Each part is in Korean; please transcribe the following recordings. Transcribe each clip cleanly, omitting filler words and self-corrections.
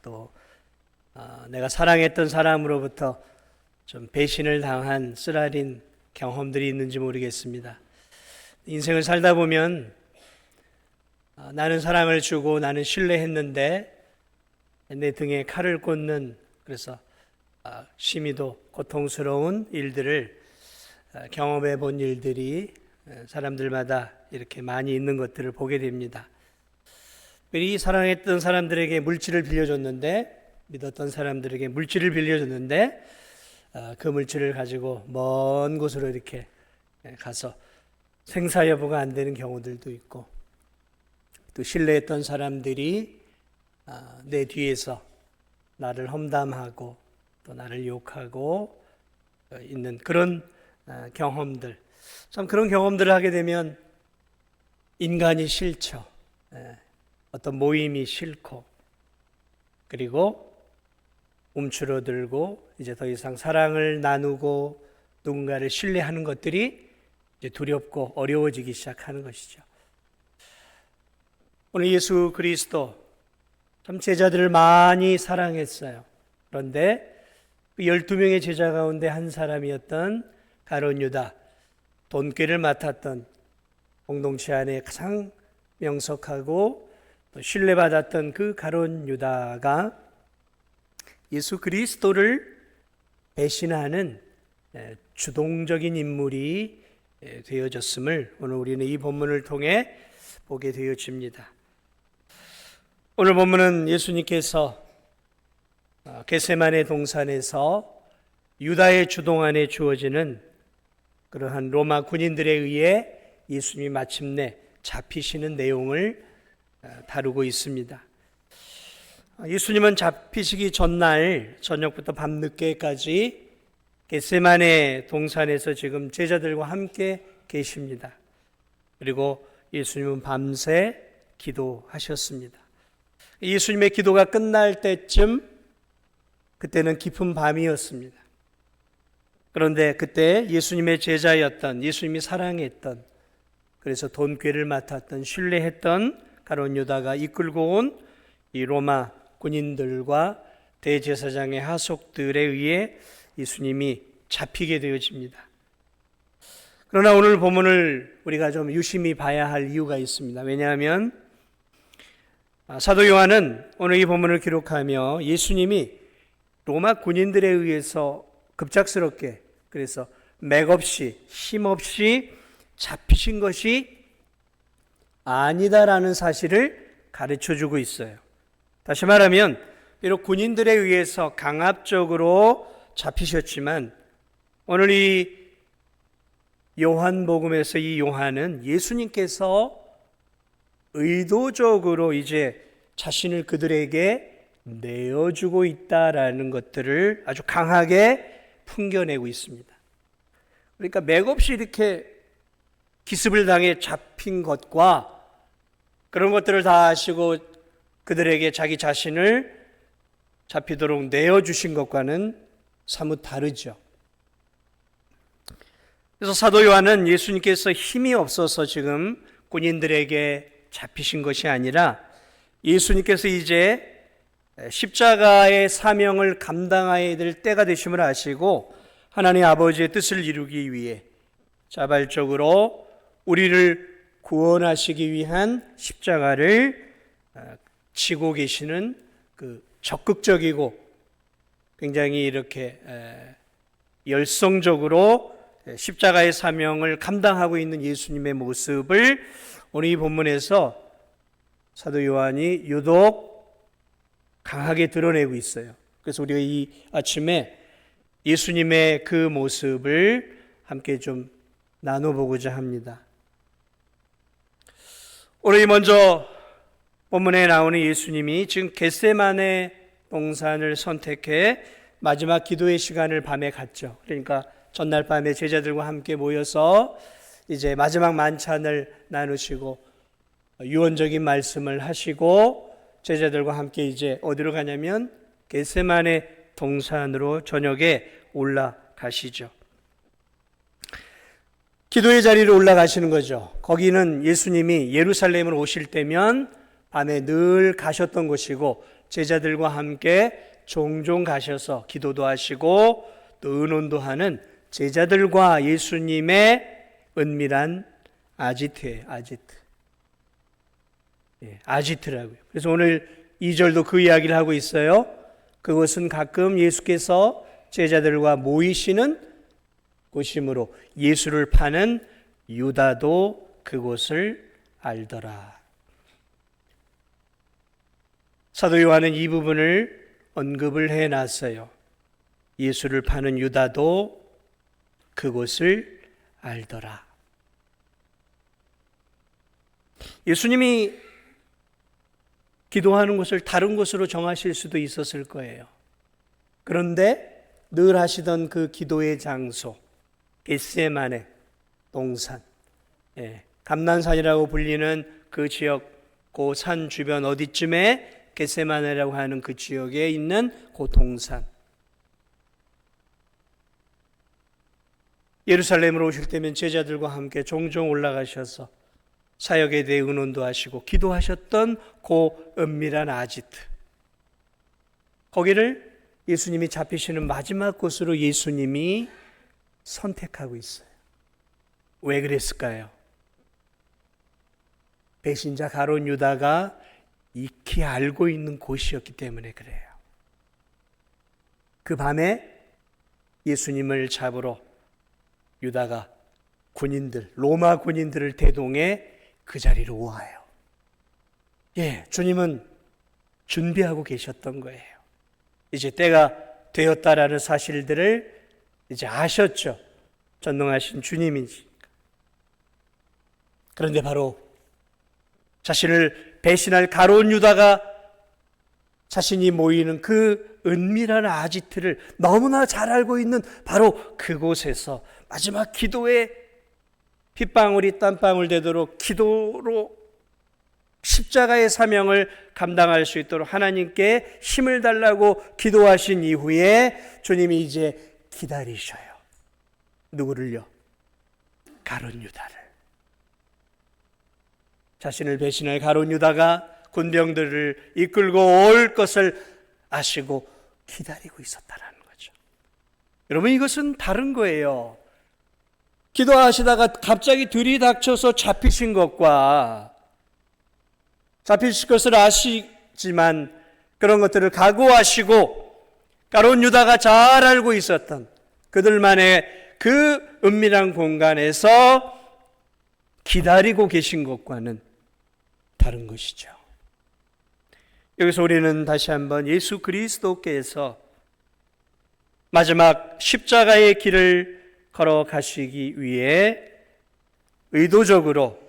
또 내가 사랑했던 사람으로부터 좀 배신을 당한 쓰라린 경험들이 있는지 모르겠습니다. 인생을 살다 보면 나는 사랑을 주고 나는 신뢰했는데 내 등에 칼을 꽂는, 그래서 심히도 고통스러운 일들을 경험해 본 일들이 사람들마다 이렇게 많이 있는 것들을 보게 됩니다. 이 사랑했던 사람들에게 물질을 빌려줬는데, 믿었던 사람들에게 물질을 빌려줬는데 그 물질을 가지고 먼 곳으로 이렇게 가서 생사 여부가 안 되는 경우들도 있고, 또 신뢰했던 사람들이 내 뒤에서 나를 험담하고 또 나를 욕하고 있는 그런 경험들, 참 그런 경험들을 하게 되면 인간이 싫죠. 어떤 모임이 싫고, 그리고 움츠러들고 이제 더 이상 사랑을 나누고 누군가를 신뢰하는 것들이 이제 두렵고 어려워지기 시작하는 것이죠. 오늘 예수 그리스도 참 제자들을 많이 사랑했어요. 그런데 그 12명의 제자 가운데 한 사람이었던 가룟 유다, 돈꾀를 맡았던 공동체 안에 가장 명석하고 또 신뢰받았던 그 가룟 유다가 예수 그리스도를 배신하는 주동적인 인물이 되어졌음을 오늘 우리는 이 본문을 통해 보게 되어집니다. 오늘 본문은 예수님께서 겟세마네 동산에서 유다의 주동 안에 주어지는 그러한 로마 군인들에 의해 예수님이 마침내 잡히시는 내용을 다루고 있습니다. 예수님은 잡히시기 전날 저녁부터 밤늦게까지 겟세마네 동산에서 지금 제자들과 함께 계십니다. 그리고 예수님은 밤새 기도하셨습니다. 예수님의 기도가 끝날 때쯤, 그때는 깊은 밤이었습니다. 그런데 그때 예수님의 제자였던, 예수님이 사랑했던, 그래서 돈꾀를 맡았던, 신뢰했던 가룟 유다가 이끌고 온 이 로마 군인들과 대제사장의 하속들에 의해 예수님이 잡히게 되어집니다. 그러나 오늘 본문을 우리가 좀 유심히 봐야 할 이유가 있습니다. 왜냐하면 사도 요한은 오늘 이 본문을 기록하며 예수님이 로마 군인들에 의해서 급작스럽게, 그래서 맥없이 힘없이 잡히신 것이 아니다라는 사실을 가르쳐주고 있어요. 다시 말하면 비록 군인들에 의해서 강압적으로 잡히셨지만 오늘 이 요한복음에서 이 요한은 예수님께서 의도적으로 이제 자신을 그들에게 내어주고 있다라는 것들을 아주 강하게 풍겨내고 있습니다. 그러니까 맥없이 이렇게 기습을 당해 잡힌 것과 그런 것들을 다 아시고 그들에게 자기 자신을 잡히도록 내어주신 것과는 사뭇 다르죠. 그래서 사도 요한은 예수님께서 힘이 없어서 지금 군인들에게 잡히신 것이 아니라 예수님께서 이제 십자가의 사명을 감당해야 될 때가 되심을 아시고 하나님 아버지의 뜻을 이루기 위해 자발적으로 우리를 구원하시기 위한 십자가를 지고 계시는 그 적극적이고 굉장히 이렇게 열성적으로 십자가의 사명을 감당하고 있는 예수님의 모습을 오늘 이 본문에서 사도 요한이 유독 강하게 드러내고 있어요. 그래서 우리가 이 아침에 예수님의 그 모습을 함께 좀 나눠보고자 합니다. 오늘 먼저 본문에 나오는 예수님이 지금 겟세마네 동산을 선택해 마지막 기도의 시간을 밤에 갖죠. 그러니까 전날 밤에 제자들과 함께 모여서 이제 마지막 만찬을 나누시고 유언적인 말씀을 하시고 제자들과 함께 이제 어디로 가냐면 겟세마네 동산으로 저녁에 올라가시죠. 기도의 자리로 올라가시는 거죠. 거기는 예수님이 예루살렘으로 오실 때면 밤에 늘 가셨던 곳이고 제자들과 함께 종종 가셔서 기도도 하시고 또 의논도 하는 제자들과 예수님의 은밀한 아지트예요. 아지트. 아지트라고요. 그래서 오늘 2절도 그 이야기를 하고 있어요. 그것은 가끔 예수께서 제자들과 모이시는 곳이므로 예수를 파는 유다도 그곳을 알더라. 사도 요한은 이 부분을 언급을 해놨어요. 예수를 파는 유다도 그곳을 알더라. 예수님이 기도하는 곳을 다른 곳으로 정하실 수도 있었을 거예요. 그런데 늘 하시던 그 기도의 장소, 겟세마네 동산, 감난산이라고 불리는 그 지역, 그 산 주변 어디쯤에 겟세마네라고 하는 그 지역에 있는 그 동산. 예루살렘으로 오실 때면 제자들과 함께 종종 올라가셔서 사역에 대해 의논도 하시고 기도하셨던 그 은밀한 아지트. 거기를 예수님이 잡히시는 마지막 곳으로 예수님이 선택하고 있어요. 왜 그랬을까요? 배신자 가룟 유다가 익히 알고 있는 곳이었기 때문에 그래요. 그 밤에 예수님을 잡으러 유다가 군인들, 로마 군인들을 대동해 그 자리로 와요. 주님은 준비하고 계셨던 거예요. 이제 때가 되었다라는 사실들을 이제 아셨죠. 전능하신 주님이니까. 그런데 바로 자신을 배신할 가룟 유다가 자신이 모이는 그 은밀한 아지트를 너무나 잘 알고 있는 바로 그곳에서 마지막 기도에 핏방울이 땀방울 되도록 기도로 십자가의 사명을 감당할 수 있도록 하나님께 힘을 달라고 기도하신 이후에 주님이 이제 기다리셔요. 누구를요? 가룟 유다를. 자신을 배신할 가룟 유다가 군병들을 이끌고 올 것을 아시고 기다리고 있었다는 거죠. 여러분, 이것은 다른 거예요. 기도하시다가 갑자기 들이닥쳐서 잡히신 것과 잡히실 것을 아시지만 그런 것들을 각오하시고 가룟 유다가 잘 알고 있었던 그들만의 그 은밀한 공간에서 기다리고 계신 것과는 다른 것이죠. 여기서 우리는 다시 한번 예수 그리스도께서 마지막 십자가의 길을 걸어가시기 위해 의도적으로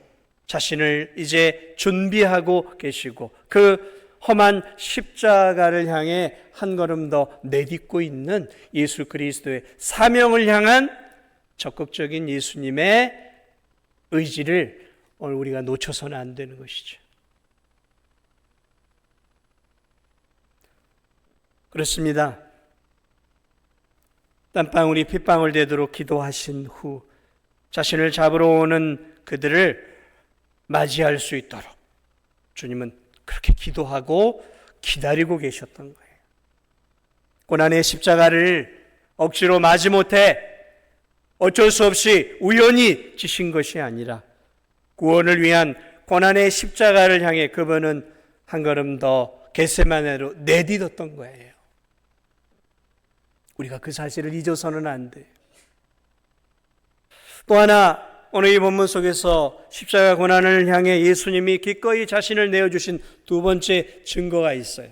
자신을 이제 준비하고 계시고 그 험한 십자가를 향해 한 걸음 더 내딛고 있는 예수 그리스도의 사명을 향한 적극적인 예수님의 의지를 오늘 우리가 놓쳐서는 안 되는 것이죠. 그렇습니다. 땀방울이 핏방울 되도록 기도하신 후 자신을 잡으러 오는 그들을 맞이할 수 있도록 주님은 그렇게 기도하고 기다리고 계셨던 거예요. 고난의 십자가를 억지로 마지못해 어쩔 수 없이 우연히 지신 것이 아니라 구원을 위한 고난의 십자가를 향해 그분은 한 걸음 더 겟세마네로 내딛었던 거예요. 우리가 그 사실을 잊어서는 안 돼요. 또 하나 오늘 이 본문 속에서 십자가 고난을 향해 예수님이 기꺼이 자신을 내어주신 두 번째 증거가 있어요.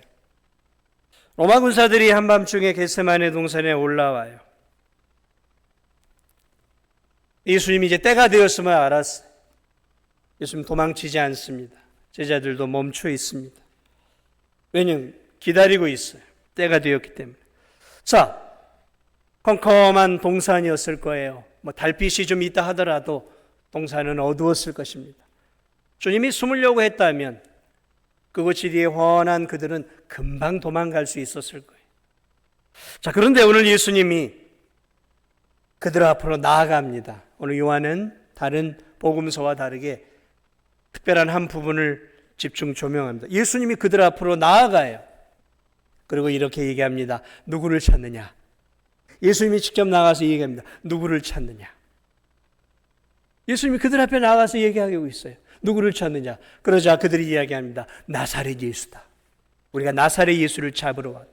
로마 군사들이 한밤중에 겟세마네 동산에 올라와요. 예수님이 이제 때가 되었음을 알았어요. 예수님 도망치지 않습니다. 제자들도 멈춰 있습니다. 왜냐하면 기다리고 있어요. 때가 되었기 때문에. 자, 컴컴한 동산이었을 거예요. 달빛이 좀 있다 하더라도 동산은 어두웠을 것입니다. 주님이 숨으려고 했다면 그곳이 뒤에 훤한 그들은 금방 도망갈 수 있었을 거예요. 자, 그런데 오늘 예수님이 그들 앞으로 나아갑니다. 오늘 요한은 다른 복음서와 다르게 특별한 한 부분을 집중 조명합니다. 예수님이 그들 앞으로 나아가요. 그리고 이렇게 얘기합니다. 누구를 찾느냐? 예수님이 직접 나가서 얘기합니다. 누구를 찾느냐? 예수님이 그들 앞에 나가서 얘기하고 있어요. 누구를 찾느냐? 그러자 그들이 이야기합니다. 나사렛 예수다. 우리가 나사렛 예수를 잡으러 왔다.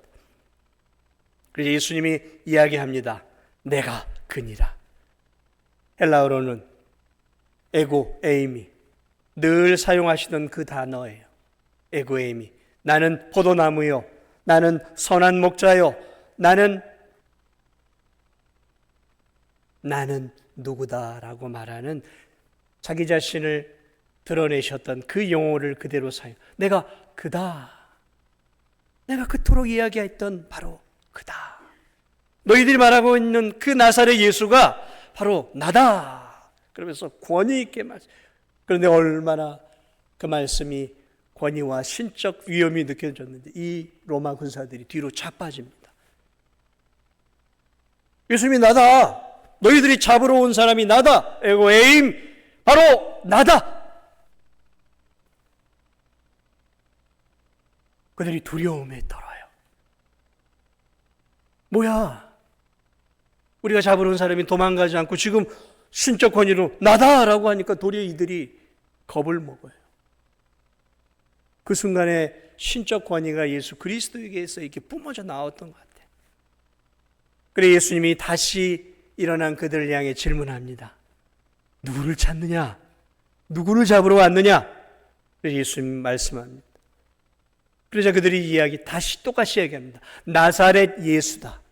그래서 예수님이 이야기합니다. 내가 그니라. 헬라어로는 에고 에이미, 늘 사용하시던 그 단어예요. 에고 에이미. 나는 포도나무요, 나는 선한 목자요, 나는 누구다라고 말하는 자기 자신을 드러내셨던 그 용어를 그대로 사용. 내가 그다. 내가 그토록 이야기했던 바로 그다. 너희들이 말하고 있는 그 나사렛 예수가 바로 나다. 그러면서 권위 있게 말씀. 그런데 얼마나 그 말씀이 권위와 신적 위엄이 느껴졌는지 이 로마 군사들이 뒤로 자빠집니다. 예수님이 나다. 너희들이 잡으러 온 사람이 나다. 에고 에임 바로 나다. 그들이 두려움에 떨어요. 뭐야? 우리가 잡으러 온 사람이 도망가지 않고 지금 신적 권위로 나다라고 하니까 도리어 이들이 겁을 먹어요. 그 순간에 신적 권위가 예수 그리스도에게서 이렇게 뿜어져 나왔던 것 같아요. 그래 예수님이 다시 일어난 그들을 향해 질문합니다. 누구를 찾느냐? 누구를 잡으러 왔느냐? 그래서 예수님 말씀합니다. 그러자 그들이 다시 똑같이 얘기합니다. 나사렛 예수다.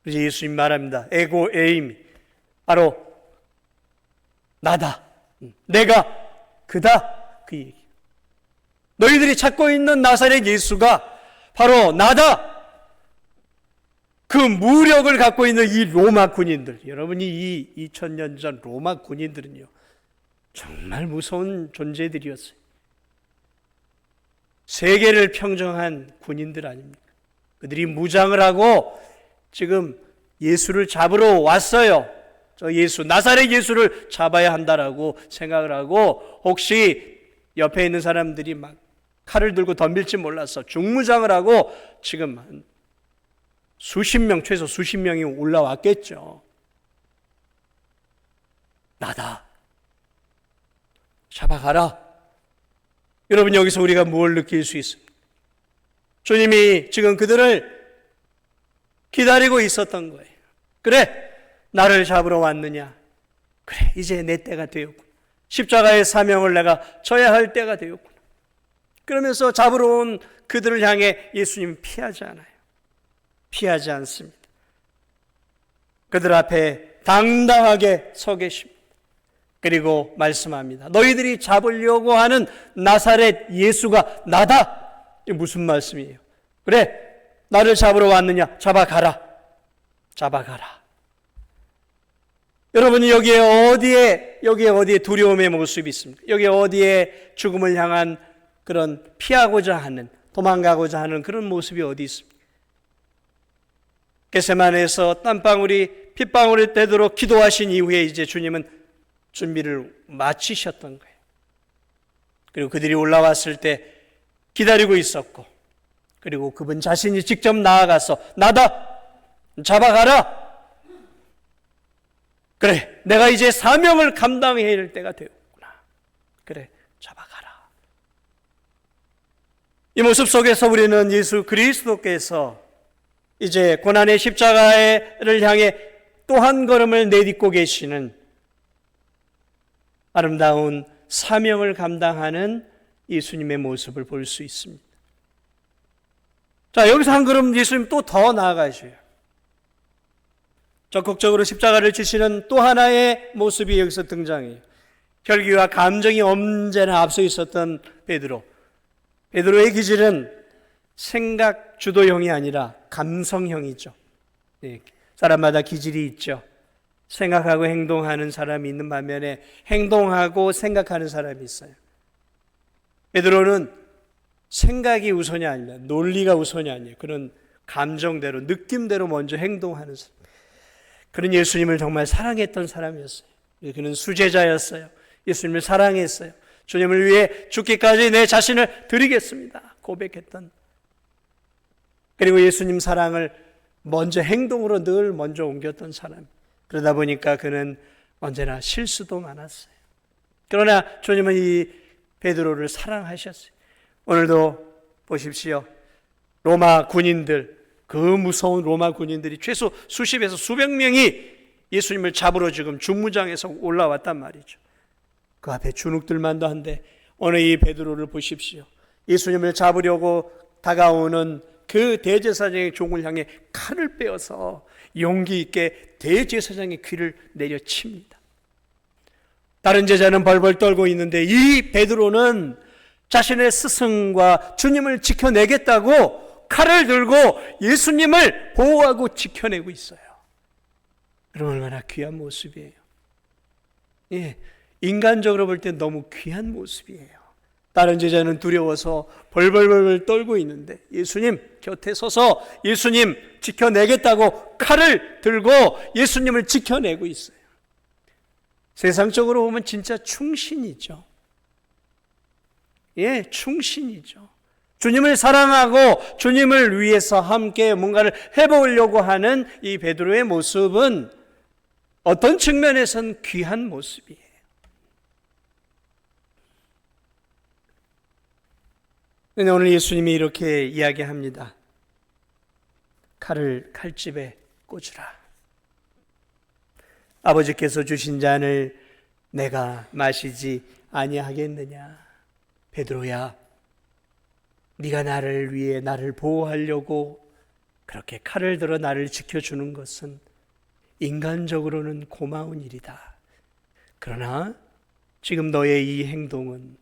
그래서 예수님 말합니다. 에고 에임 바로 나다. 내가 그다. 그 얘기. 너희들이 찾고 있는 나사렛 예수가 바로 나다. 그 무력을 갖고 있는 이 로마 군인들, 여러분이 이 2000년 전 로마 군인들은요 정말 무서운 존재들이었어요. 세계를 평정한 군인들 아닙니까? 그들이 무장을 하고 지금 예수를 잡으러 왔어요. 저 예수, 나사렛 예수를 잡아야 한다라고 생각을 하고 혹시 옆에 있는 사람들이 막 칼을 들고 덤빌지 몰라서 중무장을 하고 지금 수십 명, 최소 수십 명이 올라왔겠죠. 나다. 잡아가라. 여러분 여기서 우리가 뭘 느낄 수 있습니까? 주님이 지금 그들을 기다리고 있었던 거예요. 그래, 나를 잡으러 왔느냐? 그래, 이제 내 때가 되었구나. 십자가의 사명을 내가 져야 할 때가 되었구나. 그러면서 잡으러 온 그들을 향해 예수님은 피하지 않아요. 피하지 않습니다. 그들 앞에 당당하게 서 계십니다. 그리고 말씀합니다. 너희들이 잡으려고 하는 나사렛 예수가 나다. 이게 무슨 말씀이에요? 그래, 나를 잡으러 왔느냐? 잡아가라. 잡아가라. 여러분이 여기에 어디에 두려움의 모습이 있습니까? 여기에 어디에 죽음을 향한 그런 피하고자 하는, 도망가고자 하는 그런 모습이 어디 있습니까? 겟세마네에서 땀방울이 핏방울이 되도록 기도하신 이후에 이제 주님은 준비를 마치셨던 거예요. 그리고 그들이 올라왔을 때 기다리고 있었고, 그리고 그분 자신이 직접 나아가서 나다! 잡아가라! 그래, 내가 이제 사명을 감당해야 할 때가 되었구나. 그래, 잡아가라. 이 모습 속에서 우리는 예수 그리스도께서 이제 고난의 십자가를 향해 또 한 걸음을 내딛고 계시는 아름다운 사명을 감당하는 예수님의 모습을 볼 수 있습니다. 자, 여기서 한 걸음 예수님 또 더 나아가셔요. 적극적으로 십자가를 지시는 또 하나의 모습이 여기서 등장해요. 혈기와 감정이 언제나 앞서 있었던 베드로. 베드로의 기질은 생각 주도형이 아니라 감성형이죠. 네, 사람마다 기질이 있죠. 생각하고 행동하는 사람이 있는 반면에 행동하고 생각하는 사람이 있어요. 베드로는 생각이 우선이 아니라 논리가 우선이 아니에요. 그런 감정대로, 느낌대로 먼저 행동하는 사람. 그런 예수님을 정말 사랑했던 사람이었어요. 그는 수제자였어요. 예수님을 사랑했어요. 주님을 위해 죽기까지 내 자신을 드리겠습니다. 고백했던. 그리고 예수님 사랑을 먼저 행동으로 늘 먼저 옮겼던 사람. 그러다 보니까 그는 언제나 실수도 많았어요. 그러나 주님은 이 베드로를 사랑하셨어요. 오늘도 보십시오. 로마 군인들, 그 무서운 로마 군인들이 최소 수십에서 수백 명이 예수님을 잡으러 지금 중무장에서 올라왔단 말이죠. 그 앞에 주눅들만도 한데 오늘 이 베드로를 보십시오. 예수님을 잡으려고 다가오는 그 대제사장의 종을 향해 칼을 빼어서 용기 있게 대제사장의 귀를 내려칩니다. 다른 제자는 벌벌 떨고 있는데 이 베드로는 자신의 스승과 주님을 지켜내겠다고 칼을 들고 예수님을 보호하고 지켜내고 있어요. 그럼 얼마나 귀한 모습이에요. 예, 인간적으로 볼 때 너무 귀한 모습이에요. 다른 제자는 두려워서 벌벌벌 떨고 있는데 예수님 곁에 서서 예수님 지켜내겠다고 칼을 들고 예수님을 지켜내고 있어요. 세상적으로 보면 진짜 충신이죠. 예, 충신이죠. 주님을 사랑하고 주님을 위해서 함께 뭔가를 해보려고 하는 이 베드로의 모습은 어떤 측면에선 귀한 모습이에요. 그런데 오늘 예수님이 이렇게 이야기합니다. 칼을 칼집에 꽂으라. 아버지께서 주신 잔을 내가 마시지 아니하겠느냐. 베드로야, 네가 나를 위해 나를 보호하려고 그렇게 칼을 들어 나를 지켜주는 것은 인간적으로는 고마운 일이다. 그러나 지금 너의 이 행동은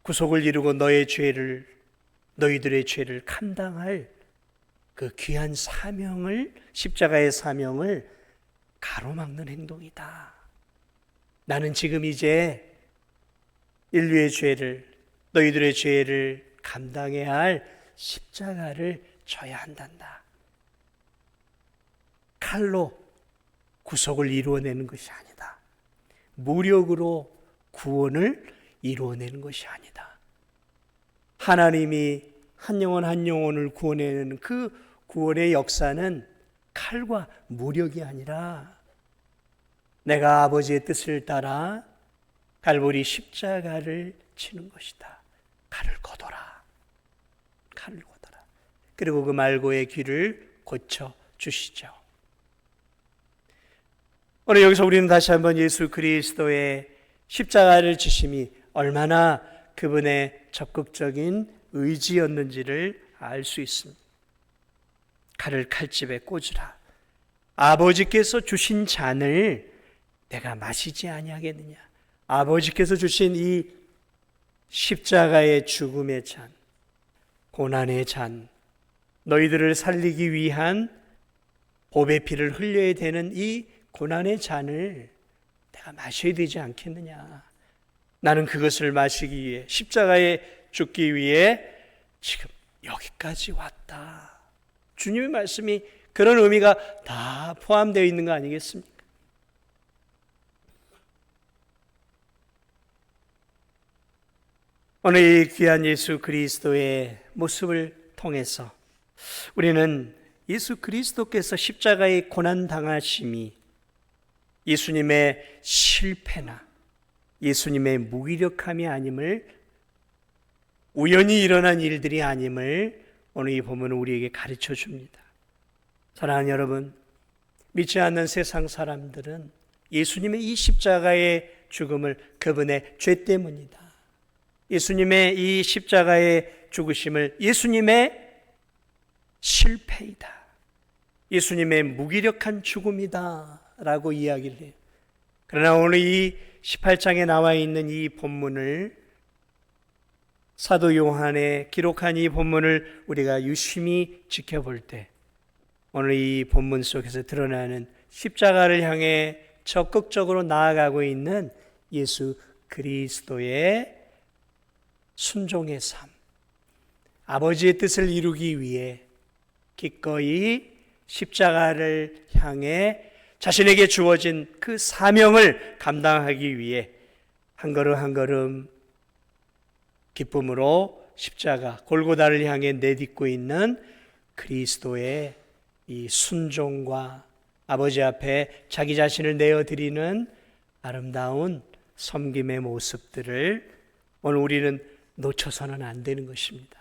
구속을 이루고 너희들의 죄를 감당할 그 귀한 사명을, 십자가의 사명을 가로막는 행동이다. 나는 지금 이제 인류의 죄를, 너희들의 죄를 감당해야 할 십자가를 져야 한단다. 칼로 구속을 이루어내는 것이 아니다. 무력으로 구원을 이루어내는 것이 아니다. 하나님이 한 영혼 한 영혼을 구원해내는 그 구원의 역사는 칼과 무력이 아니라 내가 아버지의 뜻을 따라 갈보리 십자가를 치는 것이다. 칼을 걷어라. 칼을 걷어라. 그리고 그 말고의 귀를 고쳐 주시죠. 오늘 여기서 우리는 다시 한번 예수 그리스도의 십자가를 지심이 얼마나 그분의 적극적인 의지였는지를 알 수 있습니다. 칼을 칼집에 꽂으라. 아버지께서 주신 잔을 내가 마시지 아니하겠느냐. 아버지께서 주신 이 십자가의 죽음의 잔, 고난의 잔, 너희들을 살리기 위한 보배 피를 흘려야 되는 이 고난의 잔을 내가 마셔야 되지 않겠느냐. 나는 그것을 마시기 위해, 십자가에 죽기 위해 지금 여기까지 왔다. 주님의 말씀이 그런 의미가 다 포함되어 있는 거 아니겠습니까? 오늘 이 귀한 예수 그리스도의 모습을 통해서 우리는 예수 그리스도께서 십자가의 고난 당하심이 예수님의 실패나 예수님의 무기력함이 아님을, 우연히 일어난 일들이 아님을 오늘 이 본문은 우리에게 가르쳐 줍니다. 사랑하는 여러분, 믿지 않는 세상 사람들은 예수님의 이 십자가의 죽음을 그분의 죄 때문이다, 예수님의 이 십자가의 죽으심을 예수님의 실패이다, 예수님의 무기력한 죽음이다 라고 이야기를 해요. 그러나 오늘 이 18장에 나와 있는 이 본문을, 사도 요한에 기록한 이 본문을 우리가 유심히 지켜볼 때 오늘 이 본문 속에서 드러나는 십자가를 향해 적극적으로 나아가고 있는 예수 그리스도의 순종의 삶, 아버지의 뜻을 이루기 위해 기꺼이 십자가를 향해 자신에게 주어진 그 사명을 감당하기 위해 한 걸음 한 걸음 기쁨으로 십자가 골고다를 향해 내딛고 있는 그리스도의 이 순종과 아버지 앞에 자기 자신을 내어드리는 아름다운 섬김의 모습들을 오늘 우리는 놓쳐서는 안 되는 것입니다.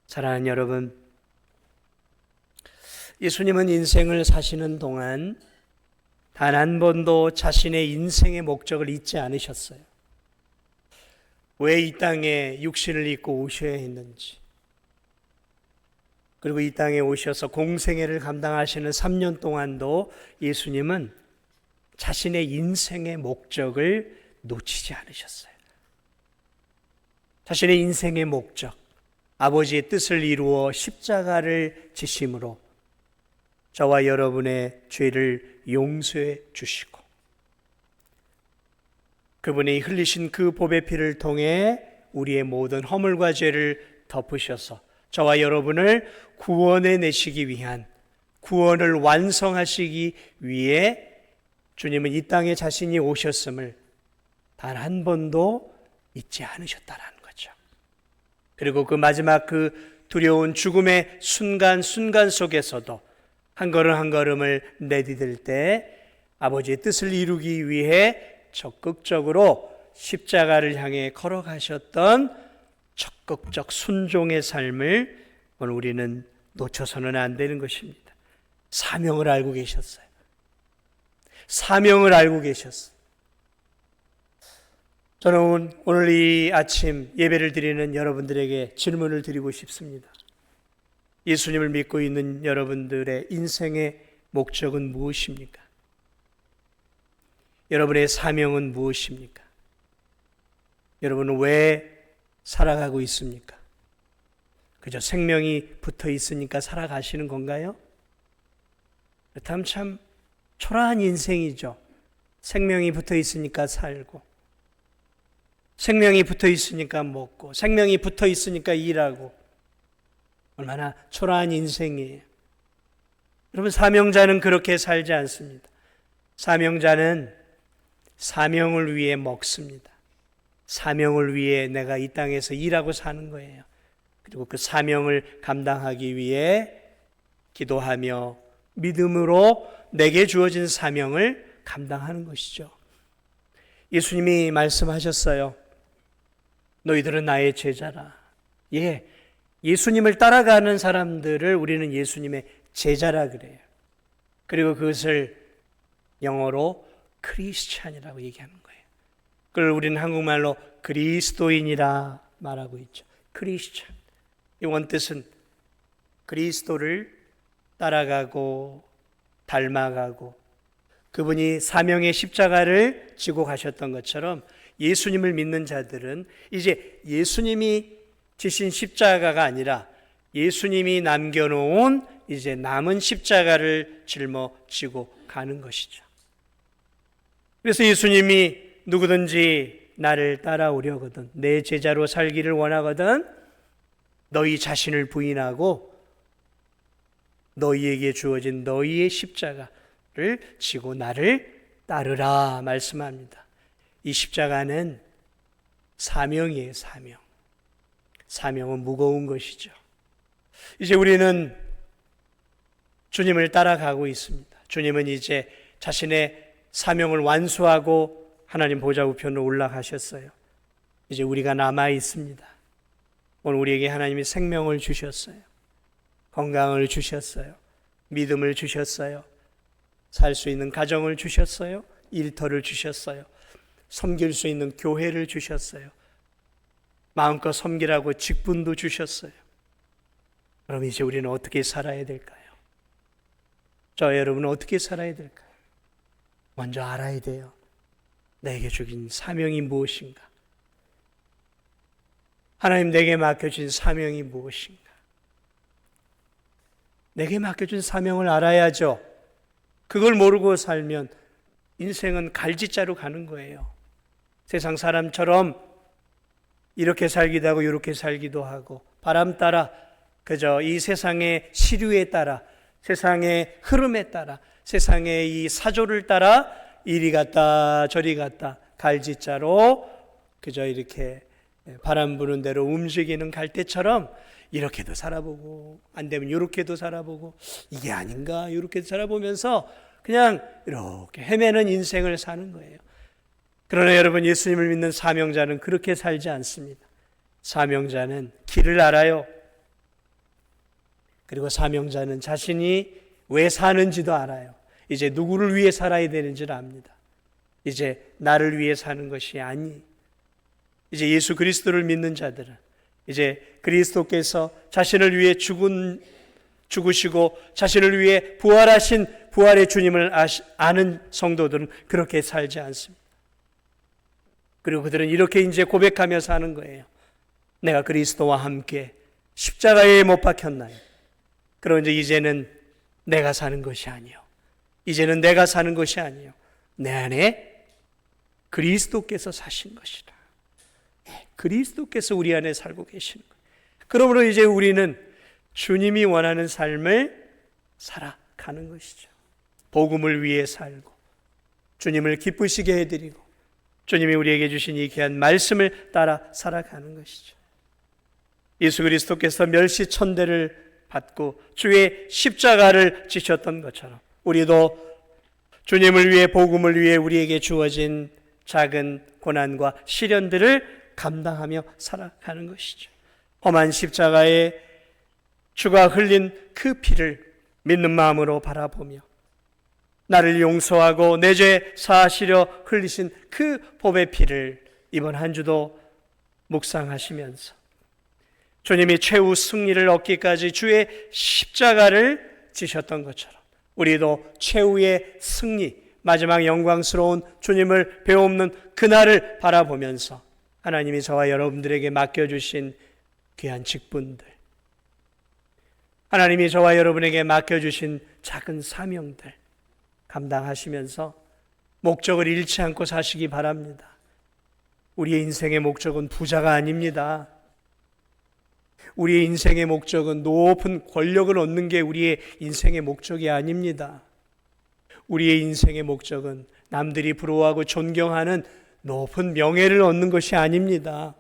사랑하는 여러분, 예수님은 인생을 사시는 동안 단 한 번도 자신의 인생의 목적을 잊지 않으셨어요. 왜 이 땅에 육신을 입고 오셔야 했는지, 그리고 이 땅에 오셔서 공생애를 감당하시는 3년 동안도 예수님은 자신의 인생의 목적을 놓치지 않으셨어요. 자신의 인생의 목적, 아버지의 뜻을 이루어 십자가를 지심으로 저와 여러분의 죄를 용서해 주시고 그분이 흘리신 그 보배 피를 통해 우리의 모든 허물과 죄를 덮으셔서 저와 여러분을 구원해 내시기 위한, 구원을 완성하시기 위해 주님은 이 땅에 자신이 오셨음을 단 한 번도 잊지 않으셨다라는 거죠. 그리고 그 마지막 그 두려운 죽음의 순간 속에서도 한 걸음 한 걸음을 내디딜 때 아버지의 뜻을 이루기 위해 적극적으로 십자가를 향해 걸어가셨던 적극적 순종의 삶을 오늘 우리는 놓쳐서는 안 되는 것입니다. 사명을 알고 계셨어요. 사명을 알고 계셨어요. 저는 오늘 이 아침 예배를 드리는 여러분들에게 질문을 드리고 싶습니다. 예수님을 믿고 있는 여러분들의 인생의 목적은 무엇입니까? 여러분의 사명은 무엇입니까? 여러분은 왜 살아가고 있습니까? 그저 생명이 붙어 있으니까 살아가시는 건가요? 그렇다면 참 초라한 인생이죠. 생명이 붙어 있으니까 살고, 생명이 붙어 있으니까 먹고, 생명이 붙어 있으니까 일하고, 얼마나 초라한 인생이에요. 여러분, 사명자는 그렇게 살지 않습니다. 사명자는 사명을 위해 먹습니다. 사명을 위해 내가 이 땅에서 일하고 사는 거예요. 그리고 그 사명을 감당하기 위해 기도하며 믿음으로 내게 주어진 사명을 감당하는 것이죠. 예수님이 말씀하셨어요. 너희들은 나의 제자라. 예수님을 따라가는 사람들을 우리는 예수님의 제자라 그래요. 그리고 그것을 영어로 크리스찬이라고 얘기하는 거예요. 그걸 우리는 한국말로 그리스도인이라 말하고 있죠. 크리스찬. 이 원뜻은 그리스도를 따라가고 닮아가고 그분이 사명의 십자가를 지고 가셨던 것처럼 예수님을 믿는 자들은 이제 예수님이 지신 십자가가 아니라 예수님이 남겨놓은 이제 남은 십자가를 짊어지고 가는 것이죠. 그래서 예수님이 누구든지 나를 따라오려거든, 내 제자로 살기를 원하거든 너희 자신을 부인하고 너희에게 주어진 너희의 십자가를 지고 나를 따르라 말씀합니다. 이 십자가는 사명이에요. 사명. 사명은 무거운 것이죠. 이제 우리는 주님을 따라가고 있습니다. 주님은 이제 자신의 사명을 완수하고 하나님 보좌 우편으로 올라가셨어요. 이제 우리가 남아 있습니다. 오늘 우리에게 하나님이 생명을 주셨어요. 건강을 주셨어요. 믿음을 주셨어요. 살 수 있는 가정을 주셨어요. 일터를 주셨어요. 섬길 수 있는 교회를 주셨어요. 마음껏 섬기라고 직분도 주셨어요. 그럼 이제 우리는 어떻게 살아야 될까요? 저 여러분은 어떻게 살아야 될까요? 먼저 알아야 돼요. 내게 주긴 사명이 무엇인가? 하나님 내게 맡겨준 사명이 무엇인가? 내게 맡겨준 사명을 알아야죠. 그걸 모르고 살면 인생은 갈지자로 가는 거예요. 세상 사람처럼 이렇게 살기도 하고 이렇게 살기도 하고 바람 따라 그저 이 세상의 시류에 따라 세상의 흐름에 따라 세상의 이 사조를 따라 이리 갔다 저리 갔다 갈지자로 그저 이렇게 바람 부는 대로 움직이는 갈대처럼 이렇게도 살아보고 안 되면 이렇게도 살아보고 이게 아닌가 이렇게도 살아보면서 그냥 이렇게 헤매는 인생을 사는 거예요. 그러나 여러분, 예수님을 믿는 사명자는 그렇게 살지 않습니다. 사명자는 길을 알아요. 그리고 사명자는 자신이 왜 사는지도 알아요. 이제 누구를 위해 살아야 되는지를 압니다. 이제 나를 위해 사는 것이 아니, 이제 예수 그리스도를 믿는 자들은 이제 그리스도께서 자신을 위해 죽으시고 자신을 위해 부활하신 부활의 주님을 아는 성도들은 그렇게 살지 않습니다. 그리고 그들은 이렇게 이제 고백하며 사는 거예요. 내가 그리스도와 함께 십자가에 못 박혔나요? 그런데 이제는 내가 사는 것이 아니요, 이제는 내가 사는 것이 아니요, 내 안에 그리스도께서 사신 것이다. 그리스도께서 우리 안에 살고 계시는 거예요. 그러므로 이제 우리는 주님이 원하는 삶을 살아가는 것이죠. 복음을 위해 살고 주님을 기쁘시게 해드리고 주님이 우리에게 주신 이 귀한 말씀을 따라 살아가는 것이죠. 예수 그리스도께서 멸시천대를 받고 주의 십자가를 지셨던 것처럼 우리도 주님을 위해, 복음을 위해 우리에게 주어진 작은 고난과 시련들을 감당하며 살아가는 것이죠. 험한 십자가에 주가 흘린 그 피를 믿는 마음으로 바라보며 나를 용서하고 내 죄 사하시려 흘리신 그 복의 피를 이번 한 주도 묵상하시면서 주님이 최후 승리를 얻기까지 주의 십자가를 지셨던 것처럼 우리도 최후의 승리, 마지막 영광스러운 주님을 배옵는 그날을 바라보면서 하나님이 저와 여러분들에게 맡겨주신 귀한 직분들, 하나님이 저와 여러분에게 맡겨주신 작은 사명들 감당하시면서 목적을 잃지 않고 사시기 바랍니다. 우리의 인생의 목적은 부자가 아닙니다. 우리의 인생의 목적은 높은 권력을 얻는 게 우리의 인생의 목적이 아닙니다. 우리의 인생의 목적은 남들이 부러워하고 존경하는 높은 명예를 얻는 것이 아닙니다.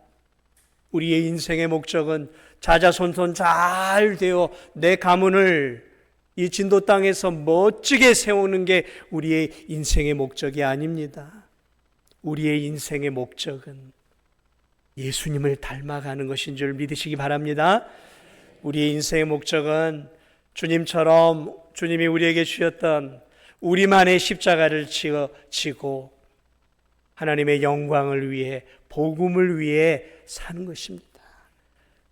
우리의 인생의 목적은 자자손손 잘 되어 내 가문을 이 진도 땅에서 멋지게 세우는 게 우리의 인생의 목적이 아닙니다. 우리의 인생의 목적은 예수님을 닮아가는 것인 줄 믿으시기 바랍니다. 우리의 인생의 목적은 주님처럼 주님이 우리에게 주셨던 우리만의 십자가를 지고 하나님의 영광을 위해, 복음을 위해 사는 것입니다.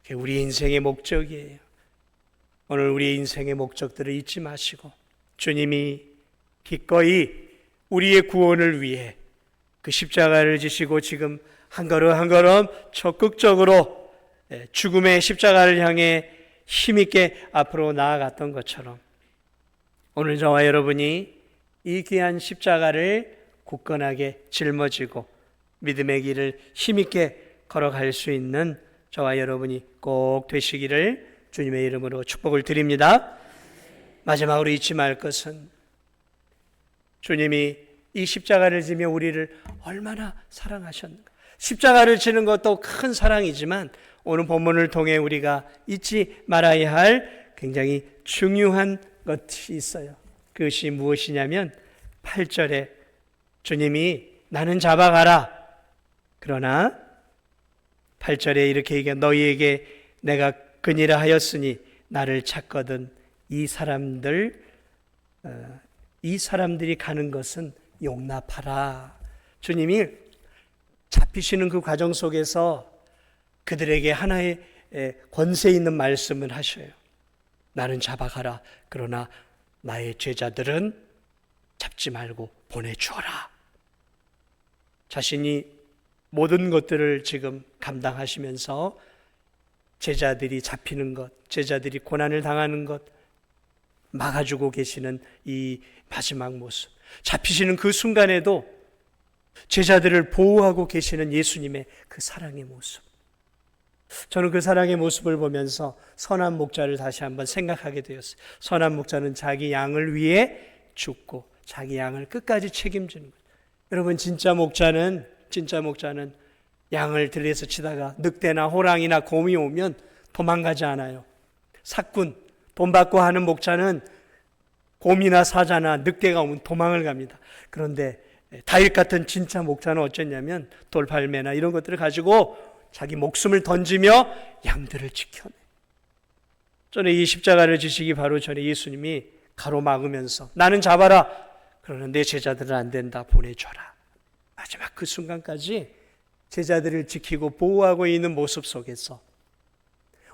그게 우리의 인생의 목적이에요. 오늘 우리의 인생의 목적들을 잊지 마시고 주님이 기꺼이 우리의 구원을 위해 그 십자가를 지시고 지금 한 걸음 한 걸음 적극적으로 죽음의 십자가를 향해 힘있게 앞으로 나아갔던 것처럼 오늘 저와 여러분이 이 귀한 십자가를 굳건하게 짊어지고 믿음의 길을 힘있게 걸어갈 수 있는 저와 여러분이 꼭 되시기를 주님의 이름으로 축복을 드립니다. 마지막으로 잊지 말 것은 주님이 이 십자가를 지며 우리를 얼마나 사랑하셨는가. 십자가를 지는 것도 큰 사랑이지만 오늘 본문을 통해 우리가 잊지 말아야 할 굉장히 중요한 것이 있어요. 그것이 무엇이냐면 8절에 주님이 나는 잡아가라. 그러나 8절에 이렇게 얘기해 너희에게 내가 그니라 하였으니 나를 찾거든 이 사람들이 가는 것은 용납하라. 주님이 잡히시는 그 과정 속에서 그들에게 하나의 권세 있는 말씀을 하셔요. 나는 잡아가라. 그러나 나의 제자들은 잡지 말고 보내주어라. 자신이 모든 것들을 지금 감당하시면서 제자들이 잡히는 것, 제자들이 고난을 당하는 것 막아주고 계시는 이 마지막 모습, 잡히시는 그 순간에도 제자들을 보호하고 계시는 예수님의 그 사랑의 모습, 저는 그 사랑의 모습을 보면서 선한 목자를 다시 한번 생각하게 되었어요. 선한 목자는 자기 양을 위해 죽고 자기 양을 끝까지 책임지는 거예요. 여러분 진짜 목자는 양을 들에서 치다가 늑대나 호랑이나 곰이 오면 도망가지 않아요. 사꾼, 돈 받고 하는 목자는 곰이나 사자나 늑대가 오면 도망을 갑니다. 그런데 다윗 같은 진짜 목자는 어쩌냐면 돌팔매나 이런 것들을 가지고 자기 목숨을 던지며 양들을 지켜내. 전에 이 십자가를 지시기 바로 전에 예수님이 가로막으면서 나는 잡아라. 그러는 내 제자들은 안 된다. 보내줘라. 마지막 그 순간까지 제자들을 지키고 보호하고 있는 모습 속에서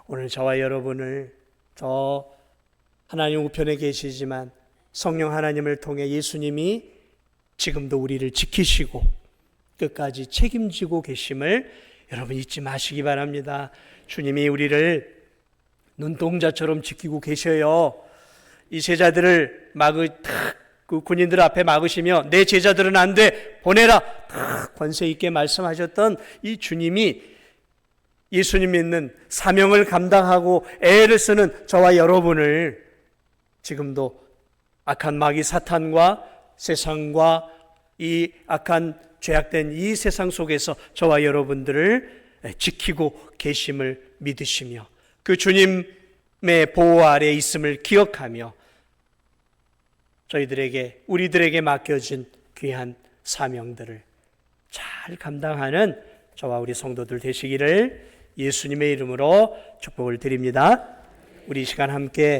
오늘 저와 여러분을 저 하나님 우편에 계시지만 성령 하나님을 통해 예수님이 지금도 우리를 지키시고 끝까지 책임지고 계심을 여러분 잊지 마시기 바랍니다. 주님이 우리를 눈동자처럼 지키고 계셔요. 이 제자들을 그 군인들 앞에 막으시며 내 제자들은 안 돼, 보내라 권세 있게 말씀하셨던 이 주님이 예수님 믿는 사명을 감당하고 애를 쓰는 저와 여러분을 지금도 악한 마귀 사탄과 세상과 이 악한 죄악된 이 세상 속에서 저와 여러분들을 지키고 계심을 믿으시며 그 주님의 보호 아래 있음을 기억하며 우리들에게 맡겨진 귀한 사명들을 잘 감당하는 저와 우리 성도들 되시기를 예수님의 이름으로 축복을 드립니다. 우리 이 시간 함께